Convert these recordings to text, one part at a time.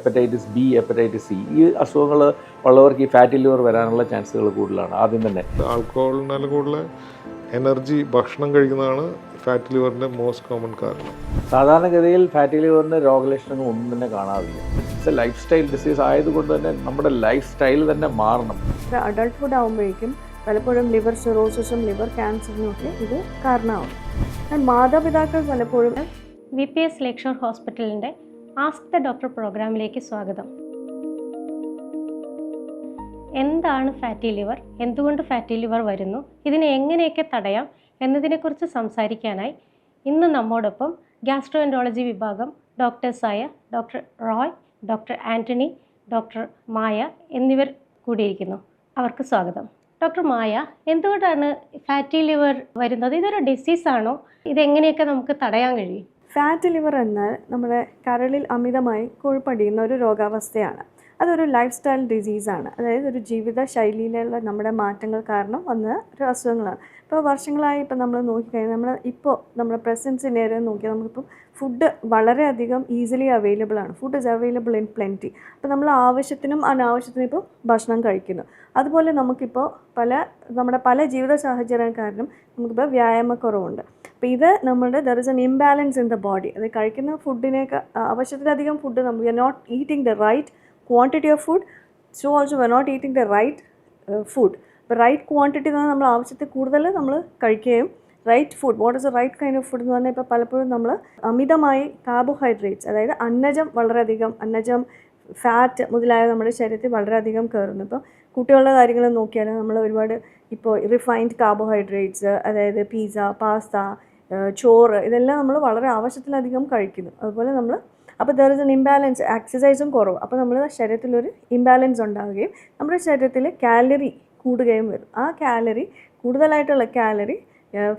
Hepatitis B, hepatitis C, ഈ അസുഖങ്ങൾ ഉള്ളവർക്ക് ഈ ഫാറ്റി ലിവർ വരാനുള്ള ചാൻസുകൾ കൂടുതലാണ്. ആദ്യം തന്നെ ആൽക്കഹോളിനാലും കൂടുതൽ എനർജി ഭക്ഷണം കഴിക്കുന്നതാണ് ഫാറ്റി ലിവറിൻ്റെ മോസ്റ്റ് കോമൺ കാരണം. സാധാരണഗതിയിൽ ഫാറ്റി ലിവറിന് രോഗലക്ഷണങ്ങൾ ഒന്നും തന്നെ കാണാറില്ല. It's A life style disease ആയതുകൊണ്ട് തന്നെ നമ്മുടെ ലൈഫ് സ്റ്റൈൽ തന്നെ മാറണം. അഡൾട്ട്ഹുഡ് ആകുമ്പോഴേക്കും പലപ്പോഴും ലിവർ സിറോസിസും ലിവർ ക്യാൻസറിനും ഒക്കെ ഇത് കാരണമാവും. മാതാപിതാക്കൾ പലപ്പോഴും VPS ലേക്ഷോർ ഹോസ്പിറ്റലിൻ്റെ ആസ്ക് ദ ഡോക്ടർ പ്രോഗ്രാമിലേക്ക് സ്വാഗതം. എന്താണ് ഫാറ്റി ലിവർ, എന്തുകൊണ്ട് ഫാറ്റി ലിവർ വരുന്നു, ഇതിനെ എങ്ങനെയൊക്കെ തടയാം എന്നതിനെക്കുറിച്ച് സംസാരിക്കാനായി ഇന്ന് നമ്മോടൊപ്പം ഗ്യാസ്ട്രോഎൻട്രോളജി വിഭാഗം ഡോക്ടേഴ്സായ doctor Roy, doctor Antony, doctor Maya എന്നിവർ കൂടിയിരിക്കുന്നു. അവർക്ക് സ്വാഗതം. ഡോക്ടർ മായ, എന്തുകൊണ്ടാണ് ഫാറ്റി ലിവർ വരുന്നത്? ഇതൊരു ഡിസീസാണോ? ഇതെങ്ങനെയൊക്കെ നമുക്ക് തടയാൻ കഴിയും? ഫാറ്റ് ലിവർ എന്നാൽ നമ്മുടെ കരളിൽ അമിതമായി കൊഴുപ്പടിയുന്ന ഒരു രോഗാവസ്ഥയാണ്. അതൊരു ലൈഫ് സ്റ്റൈൽ ഡിസീസാണ്. അതായത് ഒരു ജീവിത ശൈലിയിലുള്ള നമ്മുടെ മാറ്റങ്ങൾ കാരണം വന്ന ഒരു അസുഖങ്ങളാണ്. ഇപ്പോൾ വർഷങ്ങളായി നമ്മൾ നോക്കിക്കഴിഞ്ഞാൽ നമ്മുടെ പ്രസൻറ്റ് സിനേറിയോ നോക്കിയാൽ നമുക്കിപ്പോൾ ഫുഡ് വളരെയധികം ഈസിലി അവൈലബിൾ ആണ്. Food is available in plenty. അപ്പോൾ നമ്മൾ ആവശ്യത്തിനും അനാവശ്യത്തിനും ഇപ്പോൾ ഭക്ഷണം കഴിക്കുന്നു. അതുപോലെ നമുക്കിപ്പോൾ നമ്മുടെ പല ജീവിത സാഹചര്യം കാരണം നമുക്കിപ്പോൾ വ്യായാമക്കുറവുണ്ട്. അപ്പോൾ ഇത് there is an imbalance in the body. അത് കഴിക്കുന്ന ഫുഡിനേക്ക് ആവശ്യത്തിലധികം food we are not eating the right quantity of food, so also we are not eating the right food. അപ്പോൾ റൈറ്റ് ക്വാണ്ടിറ്റി എന്ന് പറഞ്ഞാൽ നമ്മൾ ആവശ്യത്തിൽ കൂടുതൽ നമ്മൾ കഴിക്കുകയും right food, what is the right kind of food എന്ന് പറഞ്ഞാൽ ഇപ്പോൾ പലപ്പോഴും നമ്മൾ അമിതമായി കാർബോഹൈഡ്രേറ്റ്സ്, അതായത് അന്നജം, ഫാറ്റ് മുതലായ നമ്മുടെ ശരീരത്തിൽ വളരെയധികം കയറുന്നു. ഇപ്പോൾ കുട്ടികളുടെ കാര്യങ്ങൾ നോക്കിയാൽ നമ്മൾ ഒരുപാട് ഇപ്പോൾ റിഫൈൻഡ് കാർബോഹൈഡ്രേറ്റ്സ്, അതായത് പിസ്സ, പാസ്ത, ചോറ്, ഇതെല്ലാം നമ്മൾ വളരെ ആവശ്യത്തിലധികം കഴിക്കുന്നു. അതുപോലെ അപ്പോൾ ദർ ഇസ് എൻ ഇംബാലൻസ്, എക്സസൈസും കുറവ്. അപ്പോൾ നമ്മുടെ ശരീരത്തിലൊരു ഇംബാലൻസ് ഉണ്ടാവുകയും നമ്മുടെ ശരീരത്തിൽ കാലറി കൂടുകയും വരും. ആ കൂടുതലായിട്ടുള്ള കാലറി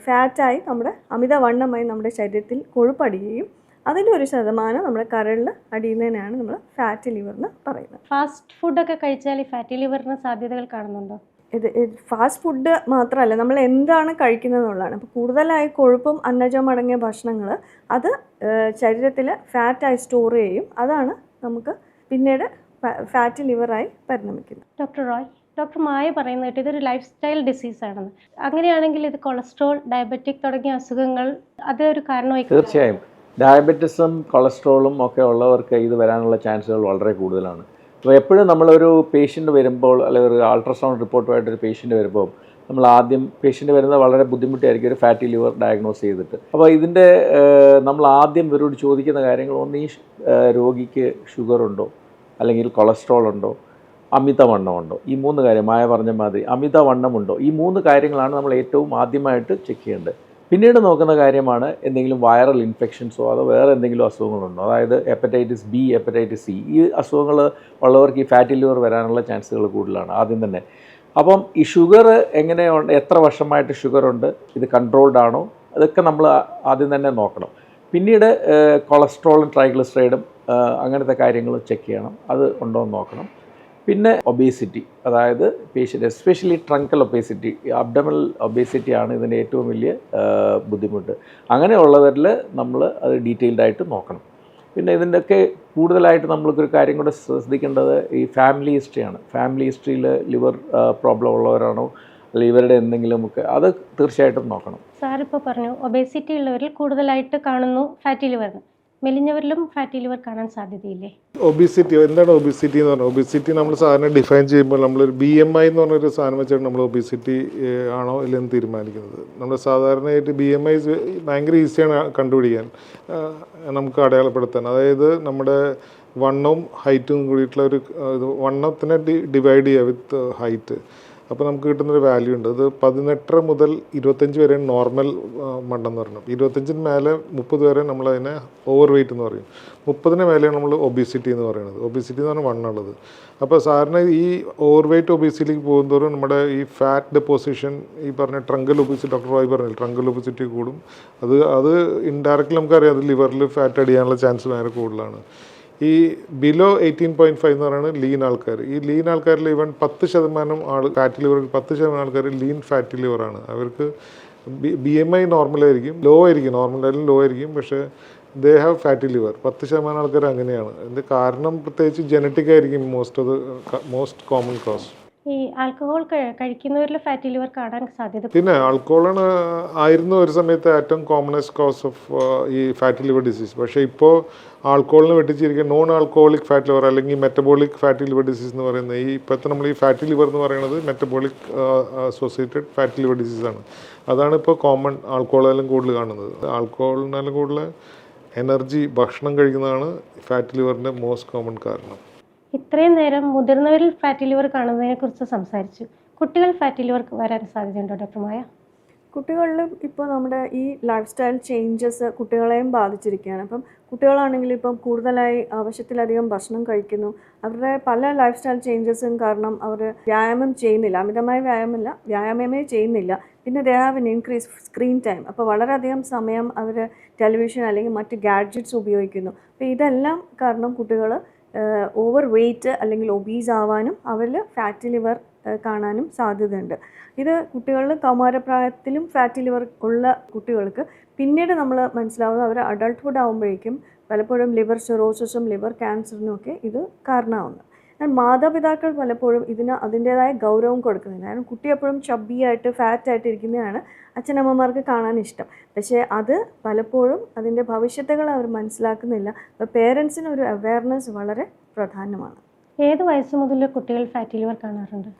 ഫാറ്റായി നമ്മുടെ അമിതവണ്ണമായി നമ്മുടെ ശരീരത്തിൽ കൊഴുപ്പടിയുകയും അതിൻ്റെ ഒരു ശതമാനം നമ്മുടെ കരളിൽ അടിയുന്നതിനാണ് നമ്മൾ ഫാറ്റി ലിവർ എന്ന് പറയുന്നത്. ഫാസ്റ്റ് ഫുഡൊക്കെ കഴിച്ചാൽ ഈ ഫാറ്റി ലിവറിന് സാധ്യതകൾ കാണുന്നുണ്ടോ? ഇത് ഫാസ്റ്റ് ഫുഡ് മാത്രമല്ല, നമ്മൾ എന്താണ് കഴിക്കുന്നത് എന്നുള്ളതാണ്. അപ്പോൾ കൂടുതലായി കൊഴുപ്പും അന്നജവും അടങ്ങിയ ഭക്ഷണങ്ങൾ അത് ശരീരത്തിൽ ഫാറ്റായി സ്റ്റോർ ചെയ്യും. അതാണ് നമുക്ക് പിന്നീട് ഫാറ്റി ലിവറായി പരിണമിക്കുന്നത്. ഡോക്ടർ റോയ്, ഡോക്ടർ മായ പറയുന്നത് ഇതൊരു ലൈഫ് സ്റ്റൈൽ ഡിസീസാണെന്ന്. അങ്ങനെയാണെങ്കിൽ ഇത് കൊളസ്ട്രോൾ, ഡയബറ്റിക് തുടങ്ങിയ അസുഖങ്ങൾ അതൊരു കാരണമായി? തീർച്ചയായും ഡയബറ്റിസും കൊളസ്ട്രോളും ഒക്കെ ഉള്ളവർക്ക് ഇത് വരാനുള്ള ചാൻസുകൾ വളരെ കൂടുതലാണ്. അപ്പോൾ എപ്പോഴും നമ്മളൊരു പേഷ്യൻ്റ് വരുമ്പോൾ, അല്ലെങ്കിൽ ഒരു അൾട്രാസൗണ്ട് റിപ്പോർട്ടുമായിട്ടൊരു പേഷ്യൻ്റ് വരുമ്പോൾ നമ്മൾ ആദ്യം പേഷ്യൻ്റ് വരുന്നത് വളരെ ബുദ്ധിമുട്ടായിരിക്കും ഒരു ഫാറ്റി ലിവർ ഡയഗ്നോസ് ചെയ്തിട്ട്. അപ്പോൾ ഇതിൻ്റെ നമ്മൾ ആദ്യം ഇവരോട് ചോദിക്കുന്ന കാര്യങ്ങൾ, ഒന്ന് ഈ രോഗിക്ക് ഷുഗർ ഉണ്ടോ, അല്ലെങ്കിൽ കൊളസ്ട്രോൾ ഉണ്ടോ, അമിതവണ്ണമുണ്ടോ, ഈ 3 കാര്യം മായ പറഞ്ഞ മാതിരി അമിതവണ്ണമുണ്ടോ, ഈ 3 കാര്യങ്ങളാണ് നമ്മൾ ഏറ്റവും ആദ്യമായിട്ട് ചെക്ക് ചെയ്യേണ്ടത്. പിന്നീട് നോക്കുന്ന കാര്യമാണ് എന്തെങ്കിലും വൈറൽ ഇൻഫെക്ഷൻസോ അതോ വേറെ എന്തെങ്കിലും അസുഖങ്ങളുണ്ടോ, അതായത് ഹെപ്പറ്റൈറ്റിസ് ബി, ഹെപ്പറ്റൈറ്റിസ് സി, ഈ അസുഖങ്ങൾ ഉള്ളവർക്ക് ഈ ഫാറ്റി ലിവർ വരാനുള്ള ചാൻസുകൾ കൂടുതലാണ് ആദ്യം തന്നെ. അപ്പം ഈ ഷുഗർ എങ്ങനെയുണ്ട്, എത്ര വർഷമായിട്ട് ഷുഗറുണ്ട്, ഇത് കൺട്രോൾഡ് ആണോ, അതൊക്കെ നമ്മൾ ആദ്യം തന്നെ നോക്കണം. പിന്നീട് കൊളസ്ട്രോളും ട്രൈഗ്ലിസറൈഡും അങ്ങനത്തെ കാര്യങ്ങൾ ചെക്ക് ചെയ്യണം, അത് ഉണ്ടോ എന്ന് നോക്കണം. പിന്നെ ഒബേസിറ്റി, അതായത് patient especially truncal obesity, abdominal obesity ആണ് ഇതിൻ്റെ ഏറ്റവും വലിയ ബുദ്ധിമുട്ട്. അങ്ങനെയുള്ളവരിൽ നമ്മൾ അത് ഡീറ്റെയിൽഡ് ആയിട്ട് നോക്കണം. പിന്നെ ഇതിൻ്റെയൊക്കെ കൂടുതലായിട്ട് നമ്മൾക്കൊരു കാര്യം കൂടെ ശ്രദ്ധിക്കേണ്ടത് ഈ ഫാമിലി ഹിസ്റ്ററിയാണ്. ഫാമിലി ഹിസ്റ്ററിയിൽ ലിവർ പ്രോബ്ലം ഉള്ളവരാണോ, അല്ലെങ്കിൽ ഇവരുടെ എന്തെങ്കിലുമൊക്കെ, അത് തീർച്ചയായിട്ടും നോക്കണം. സാറിപ്പോൾ പറഞ്ഞു ഒബേസിറ്റി ഉള്ളവരിൽ കൂടുതലായിട്ട് കാണുന്നു ഫാറ്റി ലിവർ. മെലിഞ്ഞവരിലും ഫാറ്റി ലിവർ കാണാൻ സാധ്യതയില്ലേ? ഒബിസിറ്റി എന്താണ്? ഒബിസിറ്റി എന്ന് പറഞ്ഞാൽ, ഒബിസിറ്റി നമ്മൾ സാധാരണ ഡിഫൈൻ ചെയ്യുമ്പോൾ നമ്മളൊരു BMI എന്ന് പറഞ്ഞൊരു സാധനം വെച്ചാണ് നമ്മൾ ഒബിസിറ്റി ആണോ ഇല്ലെന്ന് തീരുമാനിക്കുന്നത്. നമ്മൾ സാധാരണയായിട്ട് BMI ഭയങ്കര ഈസിയാണ് കണ്ടുപിടിക്കാൻ, നമുക്ക് അടയാളപ്പെടുത്താൻ. അതായത് നമ്മുടെ വണ്ണവും ഹൈറ്റും കൂടിയിട്ടുള്ള ഒരു വണ്ണത്തിനെ ഡിവൈഡ് ചെയ്യുക വിത്ത് ഹൈറ്റ്. അപ്പോൾ നമുക്ക് കിട്ടുന്നൊരു വാല്യൂ ഉണ്ട്. അത് 18 മുതൽ 25 വരെ നോർമൽ വണ്ണം എന്ന് പറയണം. 25-ന് മേലെ 30 വരെ നമ്മളതിനെ ഓവർ വെയ്റ്റ് എന്ന് പറയും. 30-ന് മേലെയാണ് നമ്മൾ ഒബിസിറ്റി എന്ന് പറയുന്നത്. ഒബിസിറ്റി എന്ന് പറഞ്ഞാൽ വണ്ണുള്ളത്. അപ്പോൾ സാറിന് ഈ ഓവർ വെയ്റ്റ് ഒബിസിറ്റിക്ക് പോകുന്നതോറും നമ്മുടെ ഈ ഫാറ്റ് ഡെപ്പോസിഷൻ, ഈ പറഞ്ഞ ട്രങ്കൽ ഒബിസിറ്റി, ഡോക്ടർ റോയ് പറഞ്ഞില്ല, ട്രങ്കൽ ഒബിസിറ്റി കൂടും. അത് ഇൻഡയറക്റ്റ്ലി നമുക്കറിയാം, അത് ലിവറിൽ ഫാറ്റ് അടിയാനുള്ള ചാൻസ് ഭയങ്കര കൂടുതലാണ്. ഈ ബിലോ 18.5 എന്ന് പറയുന്നത് ലീൻ ആൾക്കാർ. ഈ ലീൻ ആൾക്കാരിൽ ഈവൻ 10% ഫാറ്റി ലിവർ, 10% ആൾക്കാർ ലീൻ ഫാറ്റി ലിവറാണ്. അവർക്ക് BMI നോർമലായിരിക്കും, ലോ ആയിരിക്കും, നോർമലായാലും ലോ ആയിരിക്കും. പക്ഷേ ദേ ഹാവ് ഫാറ്റി ലിവർ. 10% ആൾക്കാർ അങ്ങനെയാണ്. ഇതിൻ്റെ കാരണം പ്രത്യേകിച്ച് ജനറ്റിക് ആയിരിക്കും മോസ്റ്റ് കോമൺ കോസ്. ഈ ആൽക്കഹോൾ കഴിക്കുന്നവരിൽ ഫാറ്റി ലിവർ കാണാൻ സാധ്യത. പിന്നെ ആൽക്കഹോളാണ് ആയിരുന്നു ഒരു സമയത്ത് ഏറ്റവും കോമണസ്റ്റ് കോസ് ഓഫ് ഈ ഫാറ്റി ലിവർ ഡിസീസ്. പക്ഷേ ഇപ്പോൾ ആൽക്കഹോളിനെ വെട്ടിച്ചിരിക്കുക നോൺ ആൽക്കഹോളിക് ഫാറ്റി ലിവർ അല്ലെങ്കിൽ മെറ്റബോളിക് ഫാറ്റി ലിവർ ഡിസീസ് എന്ന് പറയുന്നത്. ഈ ഇപ്പോഴത്തെ നമ്മൾ ഈ ഫാറ്റി ലിവർ എന്ന് പറയുന്നത് മെറ്റബോളിക് അസോസിയേറ്റഡ് ഫാറ്റി ലിവർ ഡിസീസാണ്. അതാണ് ഇപ്പോൾ കോമൺ ആൽക്കഹോളെല്ലാം കൂടുതൽ കാണുന്നത്. ആൽക്കഹോളിനെല്ലാം കൂടുതൽ എനർജി ഭക്ഷണം കഴിക്കുന്നതാണ് ഫാറ്റി ലിവറിൻ്റെ മോസ്റ്റ് കോമൺ കാരണം. ഇത്രയും നേരം മുതിർന്നവരിൽ ഫാറ്റി ലിവർ കാണുന്നതിനെ കുറിച്ച് സംസാരിച്ചു. കുട്ടികൾ ഫാറ്റി ലിവർ വരാൻ സാധ്യതയുണ്ടോ ഡോക്ടർ മായ? കുട്ടികളിലും ഇപ്പോൾ നമ്മുടെ ഈ ലൈഫ് സ്റ്റൈൽ ചേഞ്ചസ് കുട്ടികളെയും ബാധിച്ചിരിക്കുകയാണ്. അപ്പം കുട്ടികളാണെങ്കിൽ ഇപ്പം കൂടുതലായി ആവശ്യത്തിലധികം ഭക്ഷണം കഴിക്കുന്നു. അവരുടെ പല ലൈഫ് സ്റ്റൈൽ ചേഞ്ചസും കാരണം അവർ വ്യായാമം ചെയ്യുന്നില്ല, അമിതമായ വ്യായാമമേ ചെയ്യുന്നില്ല. പിന്നെ they have an increase screen time. അപ്പോൾ വളരെയധികം സമയം അവർ ടെലിവിഷൻ അല്ലെങ്കിൽ മറ്റ് ഗാഡ്ജറ്റ്സ് ഉപയോഗിക്കുന്നു. അപ്പോൾ ഇതെല്ലാം കാരണം കുട്ടികൾ ഓവർ വെയ്റ്റ് അല്ലെങ്കിൽ ഒബീസ് ആവാനും അവരിൽ ഫാറ്റി ലിവർ കാണാനും സാധ്യതയുണ്ട്. ഇത് കുട്ടികളിൽ കൗമാരപ്രായത്തിലും ഫാറ്റി ലിവർ ഉള്ള കുട്ടികൾക്ക് പിന്നീട് നമ്മൾ മനസ്സിലാവുന്നത് അവർ അഡൾട്ട്ഹുഡ് ആകുമ്പോഴേക്കും പലപ്പോഴും ലിവർ സിറോസിസും ലിവർ ക്യാൻസറിനും ഒക്കെ ഇത് കാരണമാവുന്നു. എന്നാൽ മാതാപിതാക്കൾ പലപ്പോഴും ഇതിന് അതിൻ്റേതായ ഗൗരവം കൊടുക്കുന്നില്ല. കാരണം കുട്ടി എപ്പോഴും ചബ്ബിയായിട്ട് ഫാറ്റായിട്ട് ഇരിക്കുന്നതാണ് അച്ഛനമ്മമാർക്ക് കാണാൻ ഇഷ്ടം. പക്ഷേ അത് പലപ്പോഴും അതിൻ്റെ ഭവിഷ്യത്തുകൾ അവർ മനസ്സിലാക്കുന്നില്ല. അപ്പോൾ പേരൻസിന് ഒരു അവയർനെസ് വളരെ പ്രധാനമാണ്. ഏത് വയസ്സ് മുതൽ കുട്ടികൾ ഫാറ്റി ലിവർ കാണാറുണ്ട്?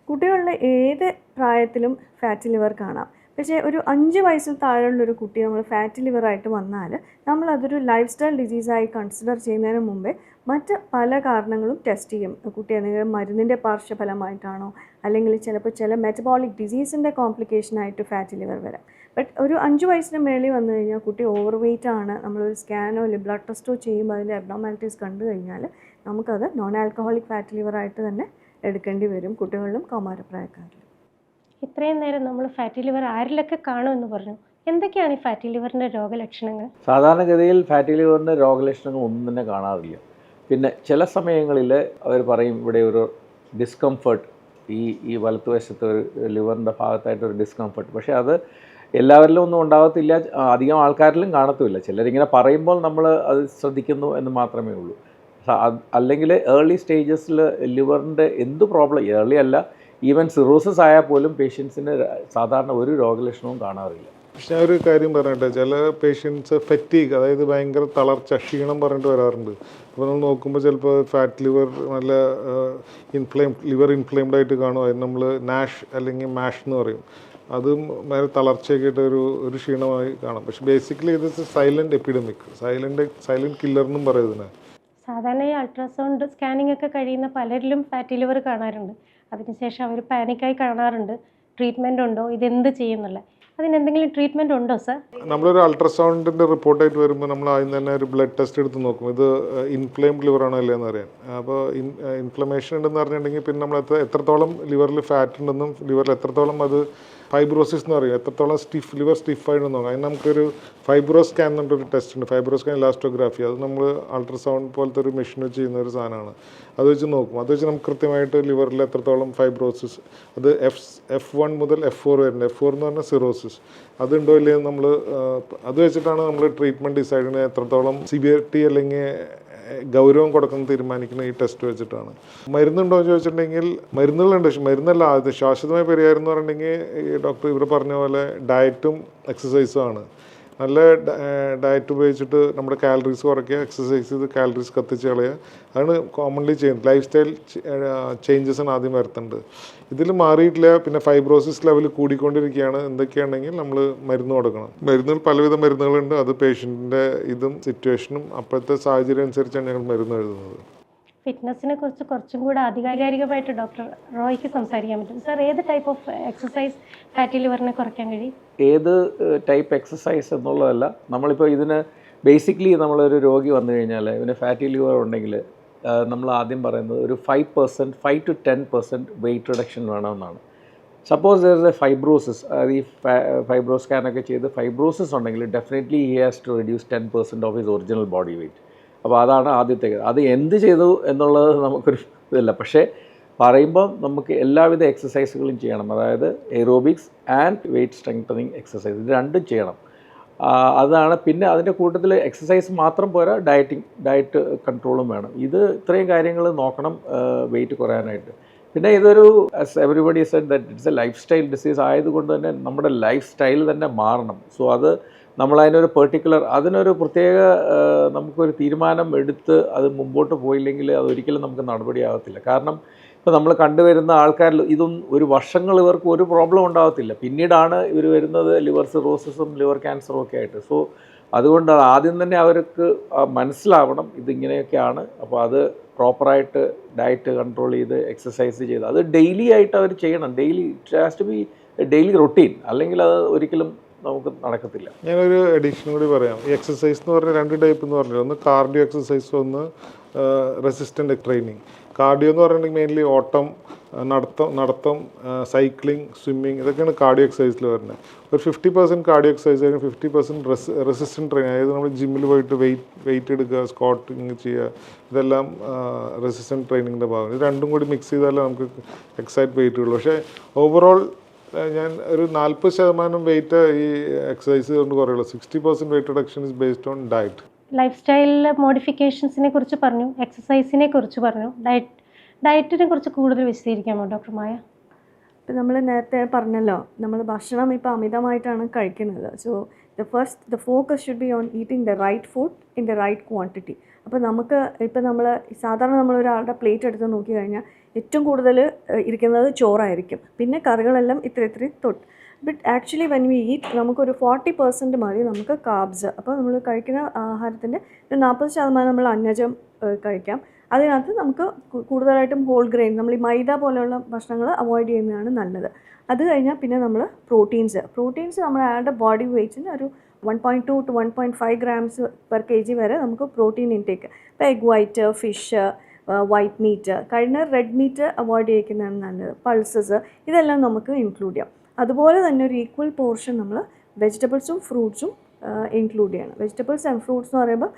കുട്ടികളുടെ ഏത് പ്രായത്തിലും ഫാറ്റി ലിവർ കാണാം. പക്ഷേ ഒരു 5 വയസ്സിൽ താഴെയുള്ളൊരു കുട്ടി നമ്മൾ ഫാറ്റി ലിവറായിട്ട് വന്നാൽ നമ്മളതൊരു ലൈഫ് സ്റ്റൈൽ ഡിസീസായി കൺസിഡർ ചെയ്യുന്നതിന് മുമ്പേ മറ്റ് പല കാരണങ്ങളും ടെസ്റ്റ് ചെയ്യും. കുട്ടി എന്തെങ്കിലും മരുന്നിൻ്റെ പാർശ്വഫലമായിട്ടാണോ അല്ലെങ്കിൽ ചിലപ്പോൾ ചില മെറ്റബോളിക് ഡിസീസിൻ്റെ കോംപ്ലിക്കേഷനായിട്ട് ഫാറ്റി ലിവർ വരാം. ബട്ട് ഒരു 5 വയസ്സിന് മേളിൽ വന്നു കഴിഞ്ഞാൽ കുട്ടി ഓവർ വെയ്റ്റ് ആണ്, നമ്മളൊരു സ്കാനോ അല്ലെങ്കിൽ ബ്ലഡ് ടെസ്റ്റോ ചെയ്യുമ്പോൾ അതിൻ്റെ അബ്നോർമാലിറ്റീസ് കണ്ടു കഴിഞ്ഞാൽ നമുക്കത് നോൺ ആൽക്കഹോളിക് ഫാറ്റി ലിവറായിട്ട് തന്നെ എടുക്കേണ്ടി വരും കുട്ടികളിലും കൗമാരപ്രായക്കാരിലും. ഇത്രയും നേരം നമ്മൾ ഫാറ്റി ലിവർ ആരിലൊക്കെ കാണുമെന്ന് പറഞ്ഞു. എന്തൊക്കെയാണ് ഈ ഫാറ്റി ലിവറിൻ്റെ രോഗലക്ഷണങ്ങൾ? സാധാരണഗതിയിൽ ഫാറ്റി ലിവറിൻ്റെ രോഗലക്ഷണങ്ങൾ ഒന്നും തന്നെ കാണാറില്ല. പിന്നെ ചില സമയങ്ങളിൽ അവർ പറയും ഇവിടെ ഒരു ഡിസ്കംഫർട്ട്, ഈ വലത്തുവശത്ത് ഒരു ലിവറിൻ്റെ ഭാഗത്തായിട്ടൊരു ഡിസ്കംഫർട്ട്. പക്ഷേ അത് എല്ലാവരിലും ഒന്നും ഉണ്ടാകത്തില്ല, അധികം ആൾക്കാരിലും കാണത്തുമില്ല. ചിലരിങ്ങനെ പറയുമ്പോൾ നമ്മൾ അത് ശ്രദ്ധിക്കുന്നു എന്ന് മാത്രമേ ഉള്ളൂ. അല്ലെങ്കിൽ ഏർലി സ്റ്റേജസിൽ ലിവറിൻ്റെ എന്ത് പ്രോബ്ലം, ഏർലി അല്ല, ഈവൻ സിറോസിസ് ആയാൽ പോലും പേഷ്യൻസിന് സാധാരണ ഒരു രോഗലക്ഷണവും കാണാറില്ല. പക്ഷെ ഞാൻ ഒരു കാര്യം പറഞ്ഞിട്ട്, ചില പേഷ്യൻസ് ഫെറ്റീഗ്, അതായത് ഭയങ്കര തളർച്ച, ക്ഷീണം പറഞ്ഞിട്ട് വരാറുണ്ട്. അപ്പോൾ നമ്മൾ നോക്കുമ്പോൾ ചിലപ്പോൾ ഫാറ്റ് ലിവർ നല്ല ലിവർ ഇൻഫ്ലെയിംഡ് ആയിട്ട് കാണും. അതിന് നമ്മൾ നാഷ് അല്ലെങ്കിൽ മാഷ് എന്ന് പറയും. അതും ഭയങ്കര തളർച്ചയൊക്കെ ആയിട്ട് ഒരു ക്ഷീണമായി കാണാം. പക്ഷെ ബേസിക്കലി ഇത് സൈലൻറ്റ് എപ്പിഡമിക്, സൈലൻറ്റ് കില്ലർ എന്നും പറയും ഇതിനെ. സാധാരണ ഈ അൾട്രാസൗണ്ട് സ്കാനിങ് ഒക്കെ കഴിയുന്ന പലരിലും ഫാറ്റി ലിവർ കാണാറുണ്ട്. അതിനുശേഷം അവർ പാനിക്കായി കാണാറുണ്ട്. ട്രീറ്റ്മെൻ്റ് ഉണ്ടോ, ഇതെന്ത് ചെയ്യുന്നില്ല, അതിനെന്തെങ്കിലും ട്രീറ്റ്മെൻറ്റ് ഉണ്ടോ സർ? നമ്മളൊരു അൾട്രാസൗണ്ടിൻ്റെ റിപ്പോർട്ടായിട്ട് വരുമ്പോൾ നമ്മൾ ആദ്യം തന്നെ ഒരു ബ്ലഡ് ടെസ്റ്റ് എടുത്ത് നോക്കും, ഇത് ഇൻഫ്ലെയിംഡ് ലിവർ ആണോ അല്ലേ എന്ന് അറിയാൻ. അപ്പോൾ ഇൻഫ്ലമേഷൻ ഉണ്ടെന്ന് പറഞ്ഞിട്ടുണ്ടെങ്കിൽ പിന്നെ നമ്മൾ എത്രത്തോളം ലിവറിൽ ഫാറ്റ് ഉണ്ടെന്നും ലിവറിൽ എത്രത്തോളം അത് ഫൈബ്രോസിസ് എന്ന് പറയും, എത്രത്തോളം ലിവർ സ്റ്റിഫായിട്ട് നോക്കാം. അതിന് നമുക്കൊരു ഫൈബ്രോ സ്കാൻ എന്ന് പറഞ്ഞൊരു ടെസ്റ്റ് ഉണ്ട്, ഫൈബ്രോ സ്കാൻ ഇലാസ്റ്റോഗ്രാഫി. അത് നമ്മൾ അൾട്രാസൗണ്ട് പോലത്തെ ഒരു മെഷീൻ വെച്ച് ചെയ്യുന്ന ഒരു സാധനമാണ്. അത് വെച്ച് നോക്കും. അത് വെച്ച് നമുക്ക് കൃത്യമായിട്ട് ലിവറിൽ എത്രത്തോളം ഫൈബ്രോസിസ്, അത് F1 മുതൽ F4 വരുന്നത്. F4 എന്ന് പറഞ്ഞാൽ സിറോസിസ്, അതുണ്ടോ ഇല്ലയോ നമ്മൾ അത് വെച്ചിട്ടാണ് നമ്മൾ ട്രീറ്റ്മെൻറ്റ് ഡിസൈഡ് ചെയ്യുന്നത്. എത്രത്തോളം സിവിയറിറ്റി അല്ലെങ്കിൽ ഗൗരവം കൊടുക്കുന്നത് തീരുമാനിക്കുന്നത് ഈ ടെസ്റ്റ് വെച്ചിട്ടാണ്. മരുന്നുണ്ടോ എന്ന് ചോദിച്ചിട്ടുണ്ടെങ്കിൽ മരുന്നുകളുണ്ട്. പക്ഷേ മരുന്നല്ല, അത് ശാശ്വതമായ പരിഹാരം എന്ന് പറഞ്ഞിട്ടുണ്ടെങ്കിൽ ഈ ഡോക്ടർ ഇവർ പറഞ്ഞ പോലെ ഡയറ്റും എക്സസൈസും ആണ്. നല്ല ഡയറ്റ് ഉപയോഗിച്ചിട്ട് നമ്മുടെ കാലറീസ് കുറയ്ക്കുക, എക്സസൈസ് ചെയ്ത് കാലറീസ് കത്തിച്ച് കളയുക. അതാണ് കോമൺലി ചെയ്യുന്നത്. ലൈഫ് സ്റ്റൈൽ ചേഞ്ചസാണ് ആദ്യം വരുത്തേണ്ടത്. ഇതിൽ മാറിയിട്ടില്ല, പിന്നെ ഫൈബ്രോസിസ് ലെവൽ കൂടിക്കൊണ്ടിരിക്കുകയാണ് എന്തൊക്കെയാണെങ്കിൽ നമ്മൾ മരുന്ന് കൊടുക്കണം. മരുന്നുകൾ പലവിധ മരുന്നുകളുണ്ട്. അത് പേഷ്യൻറ്റിൻ്റെ ഇതും സിറ്റുവേഷനും അപ്പോഴത്തെ സാഹചര്യം അനുസരിച്ചാണ് ഞങ്ങൾ മരുന്ന് എഴുതുന്നത്. ഫിറ്റ്നസിനെ കുറിച്ച് കുറച്ചും കൂടെ ആധികാരികമായിട്ട് ഡോക്ടർ റോയ്ക്ക് സംസാരിക്കാൻ പറ്റും. സാർ, ഏത് ടൈപ്പ് ഓഫ് എക്സസൈസ് ഫാറ്റി ലിവറിനെ കുറയ്ക്കാൻ കഴിയും? ഏത് ടൈപ്പ് എക്സസൈസ് എന്നുള്ളതല്ല, നമ്മളിപ്പോൾ ഇതിന് ബേസിക്കലി നമ്മളൊരു രോഗി വന്നു കഴിഞ്ഞാൽ ഇവന് ഫാറ്റി ലിവർ ഉണ്ടെങ്കിൽ നമ്മൾ ആദ്യം പറയുന്നത് ഒരു 5 to 10% വെയിറ്റ് റിഡക്ഷൻ വേണമെന്നാണ്. Suppose there is a fibrosis, അതായത് ഈ ഫൈബ്രോ സ്കാനൊക്കെ ചെയ്ത് ഫൈബ്രോസിസ് ഉണ്ടെങ്കിൽ definitely he has to reduce 10% of his original body weight. അപ്പോൾ അതാണ് ആദ്യത്തെ. അത് എന്ത് ചെയ്തു എന്നുള്ളത് നമുക്കൊരു ഇതില്ല. പക്ഷേ പറയുമ്പം നമുക്ക് എല്ലാവിധ എക്സസൈസുകളും ചെയ്യണം. അതായത് aerobics and weight strengthening exercise, ഇത് രണ്ടും ചെയ്യണം. അതാണ്. പിന്നെ അതിൻ്റെ കൂട്ടത്തിൽ എക്സസൈസ് മാത്രം പോരാ, ഡയറ്റ് കൺട്രോളും വേണം. ഇത്രയും കാര്യങ്ങൾ നോക്കണം വെയിറ്റ് കുറയാനായിട്ട്. പിന്നെ ഇതൊരു everybody said that it's A life style disease ആയതുകൊണ്ട് തന്നെ നമ്മുടെ ലൈഫ് സ്റ്റൈൽ തന്നെ മാറണം. സോ അത് നമ്മളതിനൊരു അതിനൊരു പ്രത്യേക നമുക്കൊരു തീരുമാനം എടുത്ത് അത് മുമ്പോട്ട് പോയില്ലെങ്കിൽ അതൊരിക്കലും നമുക്ക് നടപടിയാകത്തില്ല. കാരണം ഇപ്പോൾ നമ്മൾ കണ്ടുവരുന്ന ആൾക്കാരിൽ ഒരു വർഷങ്ങൾ ഇവർക്ക് ഒരു പ്രോബ്ലം ഉണ്ടാകത്തില്ല. പിന്നീടാണ് ഇവർ വരുന്നത് ലിവർ സിറോസിസും ലിവർ ക്യാൻസറും ഒക്കെ ആയിട്ട്. സോ അതുകൊണ്ട് ആദ്യം തന്നെ അവർക്ക് മനസ്സിലാവണം ഇതിങ്ങനെയൊക്കെയാണ്. അപ്പോൾ അത് പ്രോപ്പറായിട്ട് ഡയറ്റ് കൺട്രോൾ ചെയ്ത് എക്സസൈസ് ചെയ്ത് അത് ഡെയിലി ആയിട്ട് അവർ ചെയ്യണം. It has to be daily routine, അല്ലെങ്കിൽ അത് ഒരിക്കലും നമുക്ക് നടക്കത്തില്ല. ഞാനൊരു അഡീഷൻ കൂടി പറയാം. ഈ എക്സസൈസ് എന്ന് പറഞ്ഞാൽ 2 ടൈപ്പ് എന്ന് പറഞ്ഞാൽ, ഒന്ന് കാർഡിയോ എക്സസൈസ്, ഒന്ന് റെസിസ്റ്റൻ്റ് ട്രെയിനിങ്. കാർഡിയോ എന്ന് പറഞ്ഞിട്ടുണ്ടെങ്കിൽ മെയിൻലി ഓട്ടം, നടത്തം, സൈക്ലിംഗ്, സ്വിമ്മിങ്, ഇതൊക്കെയാണ് കാർഡിയോ എക്സസൈസിൽ വരുന്നത്. ഒരു 50% കാർഡിയോ എക്സസൈസ് ആയിരിക്കും, 50% റെസിസ്റ്റൻ്റ് ട്രെയിനിങ്. അതായത് നമ്മൾ ജിമ്മിൽ പോയിട്ട് വെയിറ്റ് എടുക്കുക, സ്ക്വാട്ടിങ് ചെയ്യുക, ഇതെല്ലാം റെസിസ്റ്റൻ്റ് ട്രെയിനിങ്ങിൻ്റെ ഭാഗം. ഇത് രണ്ടും കൂടി മിക്സ് ചെയ്താലേ നമുക്ക് എക്സൈറ്റ് വെയിറ്റ് ഉള്ളൂ. പക്ഷേ ഓവറോൾ ഞാൻ ഒരു 40% വെയിറ്റ് ഈ എക്സസൈസ് കൊണ്ട് കുറയുള്ളൂ. 60% weight reduction is based on diet. Lifestyle മോഡിഫിക്കേഷൻസിനെ കുറിച്ച് പറഞ്ഞു, എക്സസൈസിനെ കുറിച്ച് പറഞ്ഞു, ഡയറ്റിനെ കുറിച്ച് കൂടുതൽ വിശദീകരിക്കാമോ ഡോക്ടർ മായ? ഇപ്പം നമ്മൾ നേരത്തെ പറഞ്ഞല്ലോ, നമ്മൾ ഭക്ഷണം ഇപ്പോൾ അമിതമായിട്ടാണ് കഴിക്കുന്നത്. So the focus should be on eating the right food in the right quantity. അപ്പോൾ നമുക്ക് ഇപ്പം സാധാരണ നമ്മളൊരാളുടെ പ്ലേറ്റ് എടുത്ത് നോക്കി കഴിഞ്ഞാൽ ഏറ്റവും കൂടുതൽ ഇരിക്കുന്നത് ചോറായിരിക്കും, പിന്നെ കറികളെല്ലാം ഇത്തിരി തൊട്ട്. But actually when we eat നമുക്കൊരു 40% മതി നമുക്ക് കാർബ്സ്. അപ്പോൾ നമ്മൾ കഴിക്കുന്ന ആഹാരത്തിൻ്റെ ഒരു 40% നമ്മൾ അന്നജം കഴിക്കാം. അതിനകത്ത് നമുക്ക് കൂടുതലായിട്ടും ഹോൾ ഗ്രെയിൻ, നമ്മൾ ഈ മൈദ പോലെയുള്ള ഭക്ഷണങ്ങൾ അവോയ്ഡ് ചെയ്യുന്നതാണ് നല്ലത്. അത് കഴിഞ്ഞാൽ പിന്നെ നമ്മൾ പ്രോട്ടീൻസ് നമ്മൾ അയാളുടെ ബോഡി വെയ്റ്റിന് ഒരു 1.2 to 1.5 grams per kg വരെ നമുക്ക് പ്രോട്ടീൻ ഇൻടേക്ക്. ഇപ്പോൾ egg white, fish, white meet, കഴിഞ്ഞ റെഡ് മീറ്റ് അവോയ്ഡ് ചെയ്യിക്കുന്നതാണ് നല്ലത്. പൾസസ്, ഇതെല്ലാം നമുക്ക് ഇൻക്ലൂഡ് ചെയ്യാം. അതുപോലെ തന്നെ ഒരു ഈക്വൽ പോർഷൻ നമ്മൾ വെജിറ്റബിൾസും ഫ്രൂട്ട്സും ഇൻക്ലൂഡ് ചെയ്യണം. വെജിറ്റബിൾസ് ആൻഡ് ഫ്രൂട്ട്സ് എന്ന് പറയുമ്പോൾ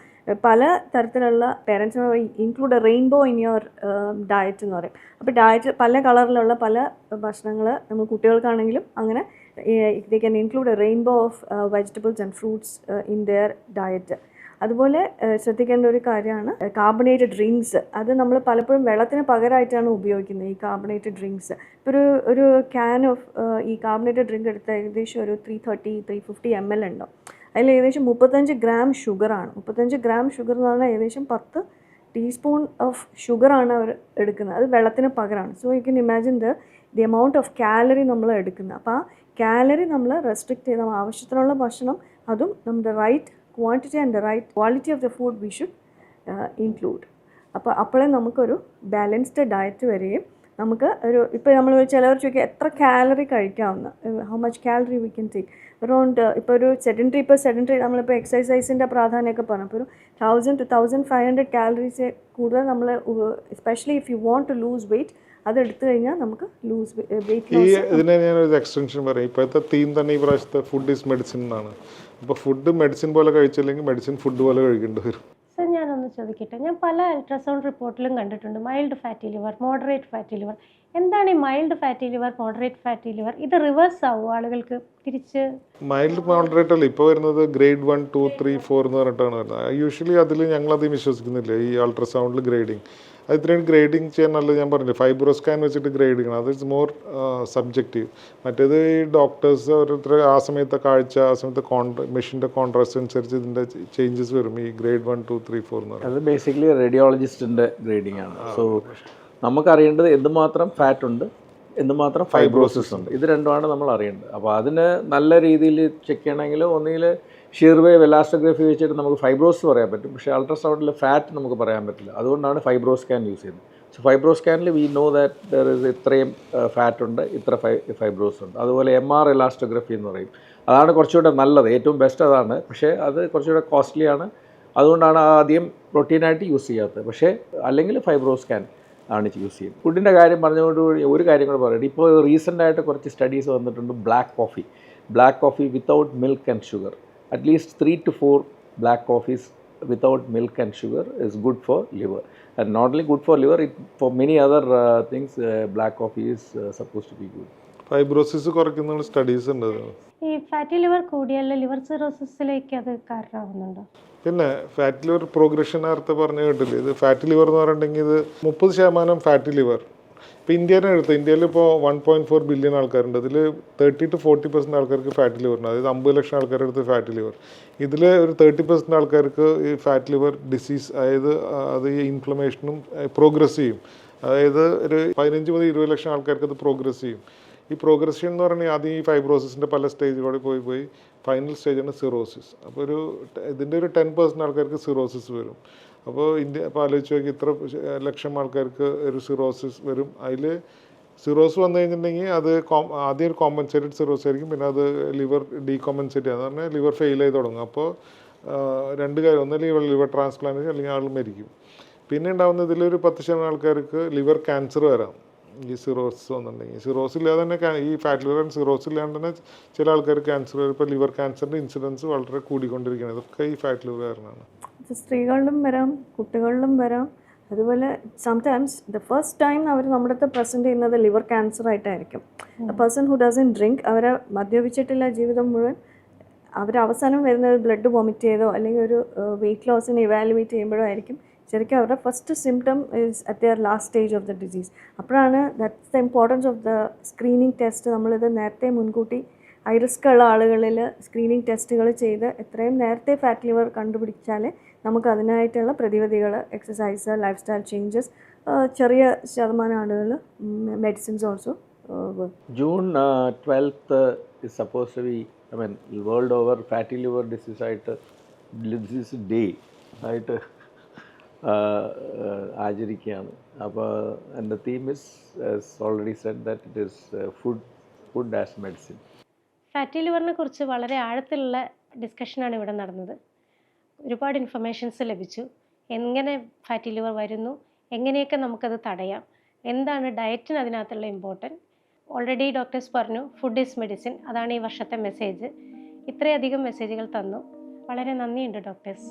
പല തരത്തിലുള്ള പേരൻസിന് include rainbow in your diet എന്ന് പറയും. അപ്പോൾ ഡയറ്റ് പല കളറിലുള്ള പല ഭക്ഷണങ്ങൾ നമ്മൾ കുട്ടികൾക്കാണെങ്കിലും അങ്ങനെ they can include A rainbow of vegetables and fruits in there diet. അതുപോലെ ശ്രദ്ധിക്കേണ്ട ഒരു കാര്യമാണ് കാർബണേറ്റഡ് ഡ്രിങ്ക്സ്. അത് നമ്മൾ പലപ്പോഴും വെള്ളത്തിന് പകരമായിട്ടാണ് ഉപയോഗിക്കുന്നത് ഈ കാർബണേറ്റഡ് ഡ്രിങ്ക്സ്. ഇപ്പോൾ ഒരു ക്യാൻ ഓഫ് ഈ കാർബണേറ്റഡ് ഡ്രിങ്ക് എടുത്ത ഏകദേശം ഒരു 350 ml ഉണ്ടാവും. അതിൽ ഏകദേശം 35 gram ഷുഗറാണ്. 35 gram ഷുഗർ എന്ന് പറഞ്ഞാൽ ഏകദേശം 10 ടീസ്പൂൺ ഓഫ് ഷുഗറാണ് അവർ എടുക്കുന്നത്. അത് വെള്ളത്തിന് പകരമാണ്. So you can imagine the amount of calorie നമ്മൾ എടുക്കുന്നത്. അപ്പോൾ ആ കാലറി നമ്മൾ റെസ്ട്രിക്റ്റ് ചെയ്ത് ആവശ്യത്തിനുള്ള ഭക്ഷണം, അതും നമ്മുടെ right quantity and the right quality of the food we should include. അപ്പോൾ അപ്പോഴേ നമുക്കൊരു ബാലൻസ്ഡ് ഡയറ്റ് വരികയും നമുക്ക് ഇപ്പോൾ നമ്മൾ ചിലവർ ചോദിക്കുക എത്ര കാലറി കഴിക്കാവുന്ന, how much calorie we can take. Around ഇപ്പോൾ ഒരു സെഡൻറ്ററി നമ്മളിപ്പോൾ എക്സസൈസിൻ്റെ പ്രാധാന്യമൊക്കെ പറഞ്ഞു. അപ്പോൾ ഒരു 1000 to 1500 കാലറീസ് കൂടുതൽ നമ്മൾ, especially if you want to lose weight, അതെടുത്തു കഴിഞ്ഞാൽ നമുക്ക് വെയിറ്റ് ഈ ഇതിനെ ഞാനൊരു എക്സ്റ്റൻഷൻ പറയാം. ഇപ്പോഴത്തെ തീം തന്നെ ഈ പ്രാവശ്യത്തെ ഫുഡ് ഈസ് മെഡിസിൻ എന്നാണ്. അപ്പോൾ ഫുഡ് മെഡിസിൻ പോലെ കഴിച്ചില്ലെങ്കിൽ മെഡിസിൻ ഫുഡ് പോലെ കഴിക്കേണ്ടി വരും. സർ ഞാനൊന്ന് ചോദിക്കട്ടെ, ഞാൻ പല അൾട്രാസൗണ്ട് റിപ്പോർട്ടിലും കണ്ടിട്ടുണ്ട് mild fatty liver, moderate fatty liver. എന്താണ് ഈ mild fatty liver, moderate fatty liver? ഇത് റിവേഴ്സ് ആവും ആളുകൾക്ക് തിരിച്ച്? മൈൽഡ് മോഡറേറ്റ് അല്ല ഇപ്പോൾ വരുന്നത്, ഗ്രേഡ് 1, 2, 3, 4 എന്ന് പറഞ്ഞിട്ടാണ് വരുന്നത്. യൂഷ്വലി അതിൽ ഞങ്ങളത് വിശ്വസിക്കുന്നില്ല, ഈ അൾട്രാസൗണ്ടിൽ ഗ്രേഡിങ്. അത് ഇത്രയും ഗ്രേഡിങ് ചെയ്യാൻ നല്ലത് ഞാൻ പറഞ്ഞില്ല, ഫൈബ്രോ സ്കാൻ വെച്ചിട്ട് ഗ്രേഡ് ചെയ്യണം. അത് ഇറ്റ്സ് മോർ സബ്ജക്റ്റീവ്. മറ്റേത് ഈ ഡോക്ടേഴ്സ് ഓരോരുത്തർ ആ സമയത്തെ കാഴ്ച, ആ സമയത്തെ മെഷീൻ്റെ കോൺട്രാസ്റ്റ് അനുസരിച്ച് ഇതിൻ്റെ ചേഞ്ചസ് വരും. ഈ ഗ്രേഡ് 1, 2, 3, 4 എന്ന് പറയുന്നത് അത് ബേസിക്കലി റേഡിയോളജിസ്റ്റിൻ്റെ ഗ്രേഡിംഗ് ആണ്. സോ നമുക്കറിയേണ്ടത് എന്തുമാത്രം ഫാറ്റ് ഉണ്ട്, എന്തുമാത്രം ഫൈബ്രോസിസ് ഉണ്ട്, ഇത് രണ്ടുമാണ് നമ്മൾ അറിയേണ്ടത്. അപ്പോൾ അതിന് നല്ല രീതിയിൽ ചെക്ക് ചെയ്യണമെങ്കിൽ ഒന്നുകിൽ ഷിയർ വേവ് എലാസ്റ്റോഗ്രഫി വെച്ചിട്ട് നമുക്ക് ഫൈബ്രോസ് പറയാൻ പറ്റും, പക്ഷേ അൾട്രാസൗണ്ടിൽ ഫാറ്റ് നമുക്ക് പറയാൻ പറ്റില്ല. അതുകൊണ്ടാണ് ഫൈബ്രോ സ്കാൻ യൂസ് ചെയ്യുന്നത്. സോ ഫൈബ്രോ സ്കാനിൽ we know that there is ഇത്രയും ഫാറ്റ് ഉണ്ട്, ഇത്ര ഫൈബ്രോസ് ഉണ്ട്. അതുപോലെ MR എലാസ്റ്റോഗ്രഫി എന്ന് പറയും, അതാണ് കുറച്ചുകൂടെ നല്ലത്, ഏറ്റവും ബെസ്റ്റ് അതാണ്. പക്ഷേ അത് കുറച്ചുകൂടെ കോസ്റ്റ്ലിയാണ്, അതുകൊണ്ടാണ് ആദ്യം പ്രോട്ടീനായിട്ട് യൂസ് ചെയ്യാത്തത്. പക്ഷേ അല്ലെങ്കിൽ ഫൈബ്രോ സ്കാൻ ആണ് യൂസ് ചെയ്യുന്നത്. ഫുഡിൻ്റെ കാര്യം പറഞ്ഞുകൊണ്ട് ഒരു കാര്യം കൂടെ പറയട്ടെ. ഇപ്പോൾ റീസെൻ്റായിട്ട് കുറച്ച് സ്റ്റഡീസ് വന്നിട്ടുണ്ട്. Black coffee without milk and sugar, at least 3 to 4 black coffees without milk and sugar is good for liver. And not only good for liver, for many other things black coffee is supposed to be good. Fibrosis കുറയ്ക്കുന്ന studies ഉണ്ട്. ഈ fatty liver കൂടിയാൽ liver സിറോസിസിലേക്ക് അത് കാരണമാകുന്നുണ്ടോ? പിന്നെ fatty liver progression നേരത്തെ പറഞ്ഞു കേട്ടില്ലേ, ഇത് ഫാറ്റി ലിവർ എന്ന് പറഞ്ഞിട്ടുണ്ടെങ്കിൽ ഇത് 30% ഫാറ്റി ലിവർ. ഇപ്പോൾ ഇന്ത്യനെ എടുത്ത്, ഇന്ത്യയിൽ ഇപ്പോൾ 1.4 ബില്യൺ ആൾക്കാരുണ്ട്. ഇതിൽ 30 to 40% ആൾക്കാർക്ക് ഫാറ്റി ലിവർ ഉണ്ട്. അതായത് 50 ലക്ഷം ആൾക്കാരുടെ അടുത്ത് ഫാറ്റി ലിവർ. ഇതിൽ ഒരു 30% ആൾക്കാർക്ക് ഈ ഫാറ്റ് ലിവർ ഡിസീസ്, അതായത് അത് ഈ ഇൻഫ്ലമേഷനും പ്രോഗ്രസ് ചെയ്യും. അതായത് ഒരു 15 മുതൽ 20 ലക്ഷം ആൾക്കാർക്ക് അത് പ്രോഗ്രസ് ചെയ്യും. ഈ പ്രോഗ്രഷൻ എന്ന് പറഞ്ഞാൽ ആദ്യം ഈ ഫൈബ്രോസിസിൻ്റെ പല സ്റ്റേജുകളിൽ പോയി ഫൈനൽ സ്റ്റേജാണ് സിറോസിസ്. അപ്പോൾ ഇതിൻ്റെ ഒരു 10% ആൾക്കാർക്ക് സിറോസിസ് വരും. അപ്പോൾ അപ്പോൾ ആലോചിച്ച് നോക്കി, ഇത്ര ലക്ഷം ആൾക്കാർക്ക് ഒരു സിറോസിസ് വരും. അതിൽ സിറോസ് വന്നു കഴിഞ്ഞിട്ടുണ്ടെങ്കിൽ അത് ആദ്യം ഒരു കോമ്പൻസേറ്റഡ് സിറോസ് ആയിരിക്കും, പിന്നെ അത് ലിവർ ഡീകോമ്പൻസേറ്റ് ചെയ്യാന്ന് പറഞ്ഞാൽ ലിവർ ഫെയിൽ ആയി തുടങ്ങും. അപ്പോൾ രണ്ട് കാര്യം, ഒന്ന് ലിവർ ട്രാൻസ്പ്ലാന്റേഷൻ, അല്ലെങ്കിൽ ആൾ മരിക്കും. പിന്നെ ഉണ്ടാകുന്ന ഇതിലൊരു 10% ആൾക്കാർക്ക് ലിവർ ക്യാൻസർ വരാം ഈ സിറോസ് വന്നിട്ടുണ്ടെങ്കിൽ. സിറോസ് ഇല്ലാതെ തന്നെ ഈ ഫാറ്റ് ലിവർ ആൻഡ് സിറോസ് ഇല്ലാണ്ട് തന്നെ ചില ആൾക്കാർക്ക് ക്യാൻസർ വരും. ഇപ്പോൾ ലിവർ ക്യാൻസറിൻ്റെ ഇൻസിഡൻസ് വളരെ കൂടിക്കൊണ്ടിരിക്കുകയാണ്. ഇതൊക്കെ ഈ ഫാറ്റ് ലിവർ കാരണമാണ്. സ്ത്രീകളിലും വരാം, കുട്ടികളിലും വരാം. അതുപോലെ സംടൈംസ് ദ ഫസ്റ്റ് ടൈം അവർ നമ്മുടെ അടുത്ത് പ്രസൻറ്റ് ചെയ്യുന്നത് ലിവർ ക്യാൻസർ ആയിട്ടായിരിക്കും. A person who doesn't drink, അവരെ മദ്യപിച്ചിട്ടില്ല ജീവിതം മുഴുവൻ, അവർ അവസാനം വരുന്നത് ബ്ലഡ് വോമിറ്റ് ചെയ്തോ അല്ലെങ്കിൽ ഒരു വെയിറ്റ് ലോസിനെ ഇവാലുവേറ്റ് ചെയ്യുമ്പോഴോ ആയിരിക്കും ശരിക്കും അവരുടെ first symptom is at their last stage of the disease. അപ്പോഴാണ് that's the importance of the screening test. നമ്മളിത് നേരത്തെ മുൻകൂട്ടി ഹൈ റിസ്ക് ഉള്ള ആളുകളിൽ സ്ക്രീനിങ് ടെസ്റ്റുകൾ ചെയ്ത് എത്രയും നേരത്തെ ഫാറ്റ് ലിവർ കണ്ടുപിടിച്ചാൽ നമുക്ക് അതിനായിട്ടുള്ള പ്രതിവിധികൾ, എക്സസൈസ്, ലൈഫ് സ്റ്റൈൽ ചേഞ്ചസ്, ചെറിയ ശതമാനം ആളുകൾ medicines also June 12th is supposed to be, I mean, world over fatty liver disease ആയിട്ട് ഡിസീസ് ഡേ ആയിട്ട് ആചരിക്കുകയാണ്. അപ്പോൾ എൻ്റെ theme is already said that it is food as medicine. Fatty ലിവറിനെ കുറിച്ച് വളരെ ആഴത്തിലുള്ള ഡിസ്കഷനാണ് ഇവിടെ നടന്നത്. ഒരുപാട് ഇൻഫർമേഷൻസ് ലഭിച്ചു. എങ്ങനെ ഫാറ്റി ലിവർ വരുന്നു, എങ്ങനെയൊക്കെ നമുക്കത് തടയാം, എന്താണ് ഡയറ്റിന് അതിനകത്തുള്ള ഇമ്പോർട്ടൻറ്റ്. ഓൾറെഡി ഡോക്ടേഴ്സ് പറഞ്ഞു ഫുഡ് ഈസ് മെഡിസിൻ, അതാണ് ഈ വർഷത്തെ മെസ്സേജ്. ഇത്രയധികം മെസ്സേജുകൾ തന്നു. വളരെ നന്ദിയുണ്ട് ഡോക്ടേഴ്സ്.